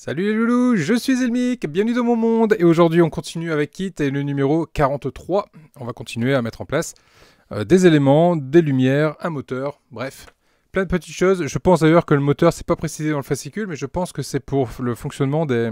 Salut les loulous, je suis Elmic, bienvenue dans mon monde et aujourd'hui on continue avec Kit et le numéro 43. On va continuer à mettre en place des éléments, des lumières, un moteur, bref, plein de petites choses. Je pense d'ailleurs que le moteur c'est pas précisé dans le fascicule mais je pense que c'est pour le fonctionnement des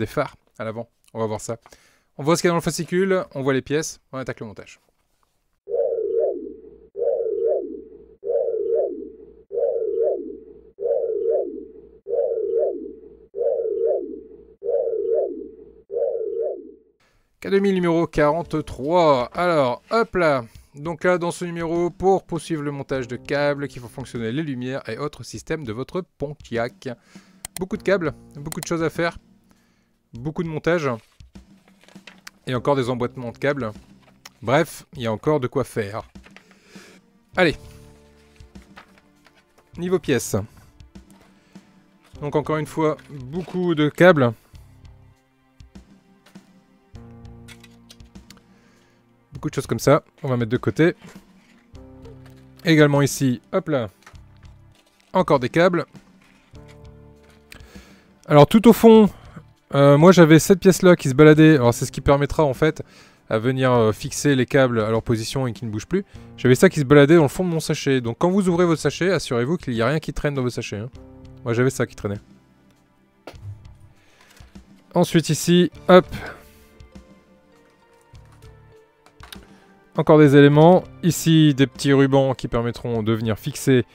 phares à l'avant. On va voir ça. On voit ce qu'il y a dans le fascicule, on voit les pièces, on attaque le montage. Académie numéro 43. Alors, hop là. Donc là, dans ce numéro, pour poursuivre le montage de câbles qui font fonctionner les lumières et autres systèmes de votre Pontiac. Beaucoup de câbles, beaucoup de choses à faire. Beaucoup de montage. Et encore des emboîtements de câbles. Bref, il y a encore de quoi faire. Allez. Niveau pièces. Donc encore une fois, beaucoup de câbles. Beaucoup de choses comme ça, on va mettre de côté. Également ici, hop là, encore des câbles. Alors tout au fond, moi j'avais cette pièce là qui se baladait, alors c'est ce qui permettra en fait à venir fixer les câbles à leur position et qui ne bougent plus. J'avais ça qui se baladait dans le fond de mon sachet, donc quand vous ouvrez votre sachet, assurez-vous qu'il n'y a rien qui traîne dans vos sachets. Hein. Moi j'avais ça qui traînait. Ensuite ici, hop. Encore des éléments. Ici, des petits rubans qui permettront de venir fixer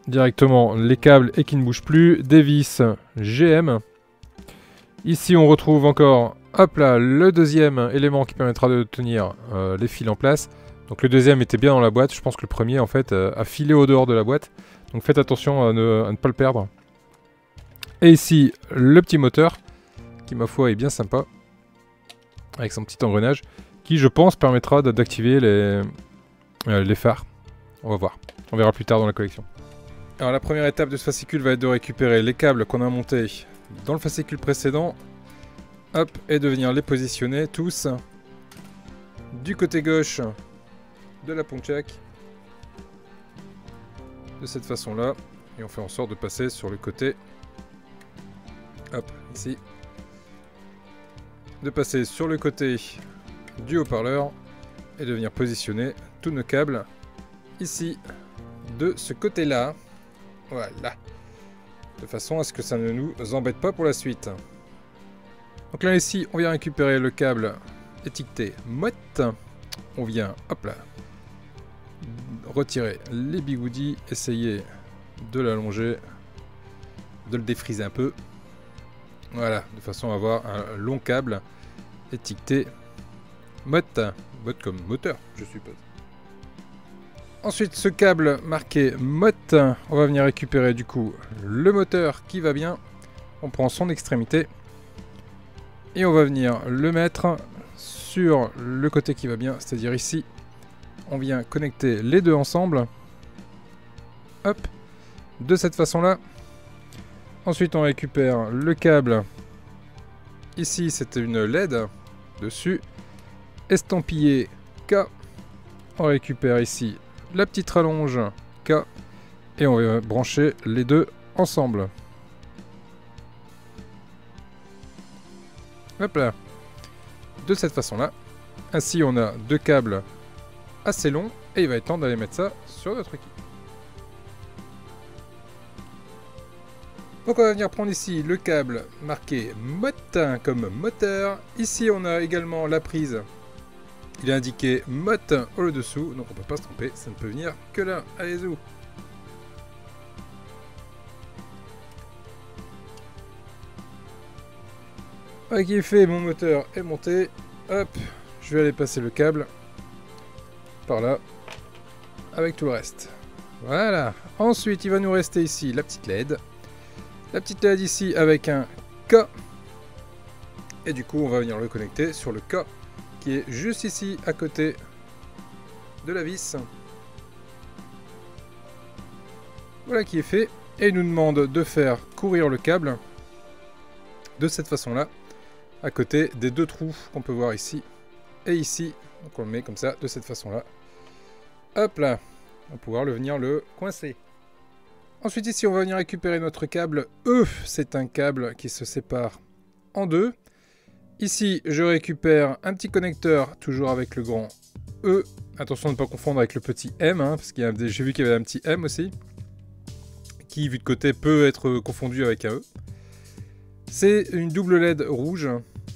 directement les câbles et qui ne bougent plus. Des vis GM. Ici, on retrouve encore, hop là, le deuxième élément qui permettra de tenir les fils en place. Donc le deuxième était bien dans la boîte. Je pense que le premier, en fait, a filé au dehors de la boîte. Donc faites attention à ne pas le perdre. Et ici, le petit moteur, qui, ma foi, est bien sympa. Avec son petit engrenage. Qui, je pense, permettra d'activer les phares. On va voir. On verra plus tard dans la collection. Alors la première étape de ce fascicule va être de récupérer les câbles qu'on a montés dans le fascicule précédent. Hop, et de venir les positionner tous du côté gauche de la Pontiac. De cette façon-là. Et on fait en sorte de passer sur le côté. Hop, ici. De passer sur le côté du haut-parleur et de venir positionner tous nos câbles ici de ce côté là, voilà, de façon à ce que ça ne nous embête pas pour la suite. Donc là ici on vient récupérer le câble étiqueté MOT, on vient hop là retirer les bigoudis, essayer de l'allonger, de le défriser un peu, voilà, de façon à avoir un long câble étiqueté MOT comme moteur, je suppose. Ensuite, ce câble marqué MOT, on va venir récupérer du coup le moteur qui va bien. On prend son extrémité et on va venir le mettre sur le côté qui va bien, c'est-à-dire ici. On vient connecter les deux ensemble. Hop, de cette façon-là. Ensuite, on récupère le câble. Ici, c'était une LED dessus. Estampillé K. On récupère ici la petite rallonge K. Et on va brancher les deux ensemble. Hop là. De cette façon-là. Ainsi, on a deux câbles assez longs. Et il va être temps d'aller mettre ça sur notre équipe. Donc on va venir prendre ici le câble marqué MOT comme moteur. Ici, on a également la prise. Il est indiqué MOT au dessous, donc on peut pas se tromper, ça ne peut venir que là. Allez, zou. Ok, fait, mon moteur est monté. Hop, je vais aller passer le câble par là, avec tout le reste. Voilà. Ensuite, il va nous rester ici la petite LED. La petite LED ici avec un K. Et du coup, on va venir le connecter sur le K. Qui est juste ici à côté de la vis. Voilà qui est fait. Et il nous demande de faire courir le câble de cette façon-là, à côté des deux trous qu'on peut voir ici et ici. Donc on le met comme ça, de cette façon-là. Hop là, on va pouvoir venir le coincer. Ensuite ici on va venir récupérer notre câble E, c'est un câble qui se sépare en deux. Ici je récupère un petit connecteur, toujours avec le grand E. Attention de ne pas confondre avec le petit M, hein, parce que j'ai vu qu'il y avait un petit M aussi, qui vu de côté peut être confondu avec un E. C'est une double LED rouge,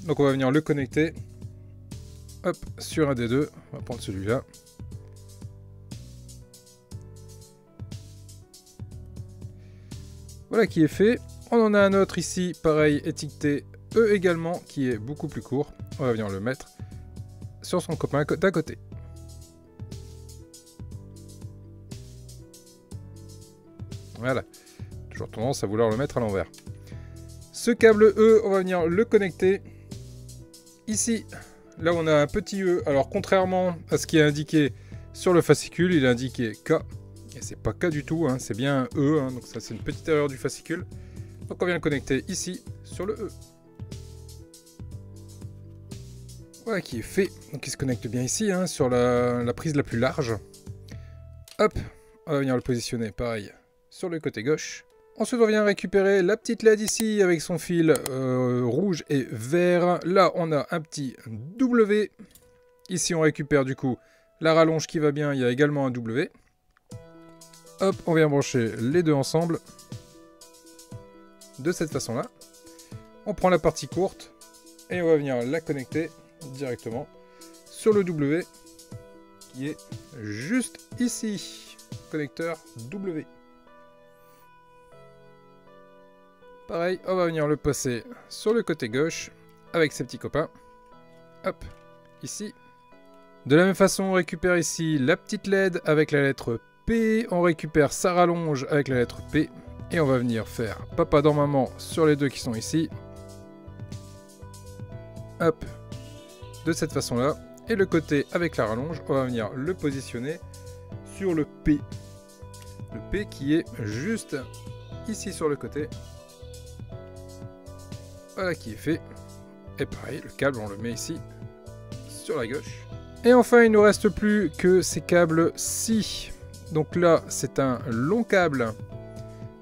donc on va venir le connecter. Hop, sur un des deux, on va prendre celui-là. Voilà qui est fait. On en a un autre ici, pareil, étiqueté E également, qui est beaucoup plus court. On va venir le mettre sur son copain d'à côté. Voilà. Toujours tendance à vouloir le mettre à l'envers. Ce câble E, on va venir le connecter. Ici, là on a un petit E. Alors contrairement à ce qui est indiqué sur le fascicule, il est indiqué K. Et c'est pas K du tout, hein, c'est bien un E, hein, donc ça c'est une petite erreur du fascicule. Donc on vient le connecter ici, sur le E. Voilà qui est fait, donc il se connecte bien ici, hein, sur la prise la plus large. Hop, on va venir le positionner pareil, sur le côté gauche. Ensuite on vient récupérer la petite LED ici, avec son fil rouge et vert. Là on a un petit W. Ici on récupère du coup la rallonge qui va bien, il y a également un W. Hop, on vient brancher les deux ensemble. De cette façon-là. On prend la partie courte et on va venir la connecter directement sur le W qui est juste ici. Connecteur W. Pareil, on va venir le passer sur le côté gauche avec ses petits copains. Hop, ici. De la même façon, on récupère ici la petite LED avec la lettre P, on récupère sa rallonge avec la lettre P, et on va venir faire papa dans maman sur les deux qui sont ici. Hop, de cette façon-là. Et le côté avec la rallonge, on va venir le positionner sur le P. Le P qui est juste ici sur le côté. Voilà qui est fait. Et pareil, le câble, on le met ici, sur la gauche. Et enfin, il ne nous reste plus que ces câbles-ci. Donc là, c'est un long câble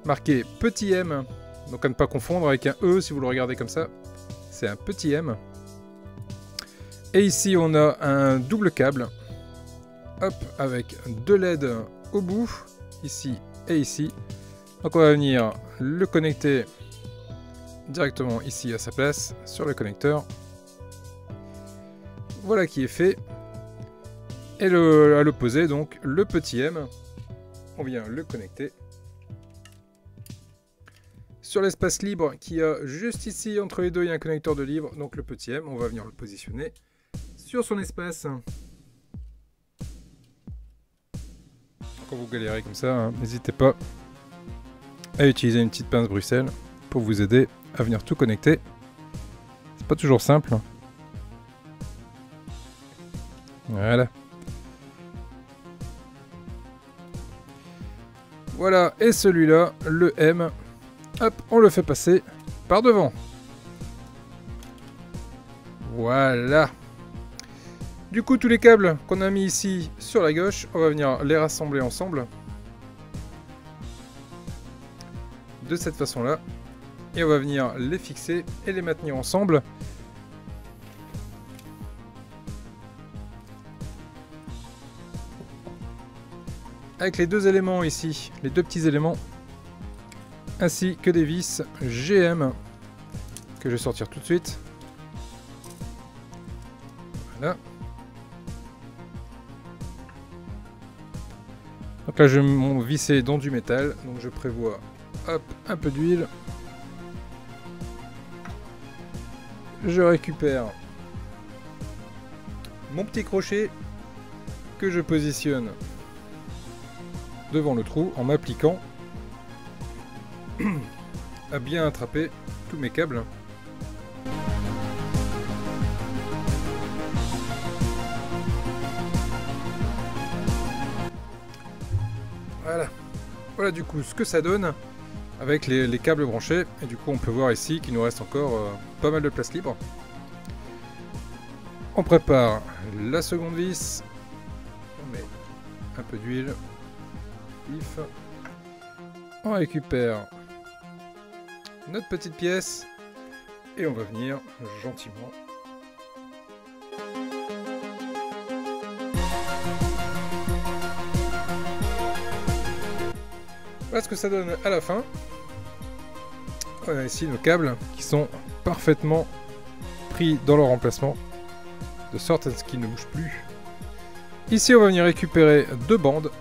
marqué petit m. Donc à ne pas confondre avec un E si vous le regardez comme ça. C'est un petit m. Et ici, on a un double câble. Hop, avec deux LED au bout. Ici et ici. Donc on va venir le connecter directement ici à sa place, sur le connecteur. Voilà qui est fait. Et à l'opposé, donc, le petit M, on vient le connecter sur l'espace libre qu'il y a juste ici, entre les deux, il y a un connecteur de libre, donc le petit M, on va venir le positionner sur son espace. Quand vous galérez comme ça, hein, n'hésitez pas à utiliser une petite pince Bruxelles pour vous aider à venir tout connecter. C'est pas toujours simple. Voilà. Voilà, et celui-là, le M, hop, on le fait passer par devant. Voilà. Du coup, tous les câbles qu'on a mis ici sur la gauche, on va venir les rassembler ensemble. De cette façon-là. Et on va venir les fixer et les maintenir ensemble. Avec les deux éléments ici, les deux petits éléments, ainsi que des vis GM que je vais sortir tout de suite. Voilà. Donc là je vais me visser dans du métal, donc je prévois hop, un peu d'huile. Je récupère mon petit crochet que je positionne devant le trou en m'appliquant à bien attraper tous mes câbles. Voilà. Voilà du coup ce que ça donne avec les câbles branchés. Et du coup on peut voir ici qu'il nous reste encore pas mal de place libre. On prépare la seconde vis. On met un peu d'huile. On récupère notre petite pièce et on va venir gentiment. Voilà ce que ça donne à la fin. On a ici nos câbles qui sont parfaitement pris dans leur emplacement, de sorte à ce qu'ils ne bougent plus. Ici, on va venir récupérer 2 bandes.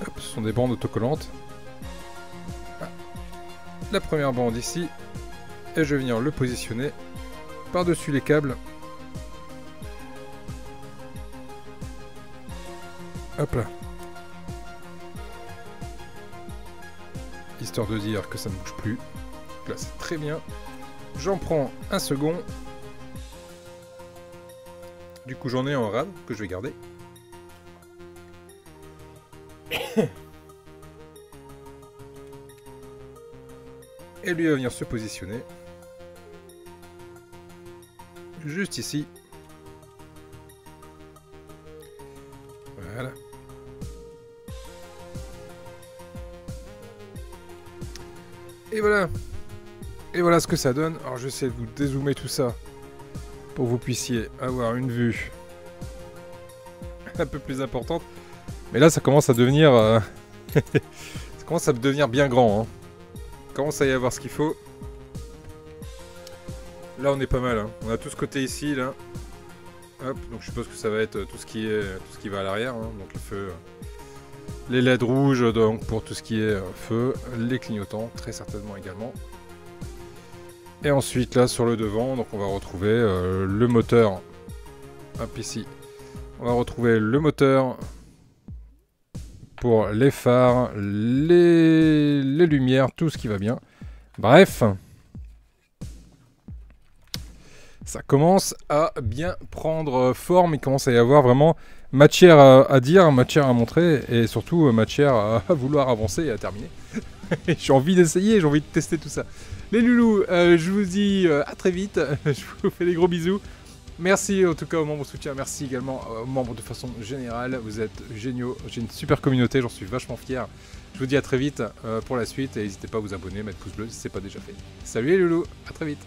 Hop, ce sont des bandes autocollantes. Ah. La première bande ici, et je vais venir le positionner par-dessus les câbles. Hop là. Histoire de dire que ça ne bouge plus. Là, c'est très bien. J'en prends un second. Du coup, j'en ai un rad que je vais garder. Et lui va venir se positionner. Juste ici. Voilà. Et voilà. Et voilà ce que ça donne. Alors, je vais essayer de vous dézoomer tout ça pour que vous puissiez avoir une vue un peu plus importante. Mais là, ça commence à devenir... ça commence à devenir bien grand. Hein. Il commence à y avoir ce qu'il faut. Là, on est pas mal. Hein. On a tout ce côté ici, là. Hop, donc je suppose que ça va être tout ce qui va à l'arrière. Hein. Donc le feu... les LED rouges, donc pour tout ce qui est feu. Les clignotants, très certainement également. Et ensuite, là, sur le devant, donc on va retrouver le moteur. Hop, ici. On va retrouver le moteur pour les phares, les lumières, tout ce qui va bien. Bref. Ça commence à bien prendre forme. Il commence à y avoir vraiment matière à dire, matière à montrer. Et surtout, matière à vouloir avancer et à terminer. J'ai envie d'essayer, j'ai envie de tester tout ça. Les loulous, je vous dis à très vite. Je vous fais des gros bisous. Merci en tout cas aux membres de soutien. Merci également aux membres de façon générale. Vous êtes géniaux. J'ai une super communauté, j'en suis vachement fier. Je vous dis à très vite pour la suite. Et n'hésitez pas à vous abonner, mettre pouce bleu si ce n'est pas déjà fait. Salut les loulous, à très vite.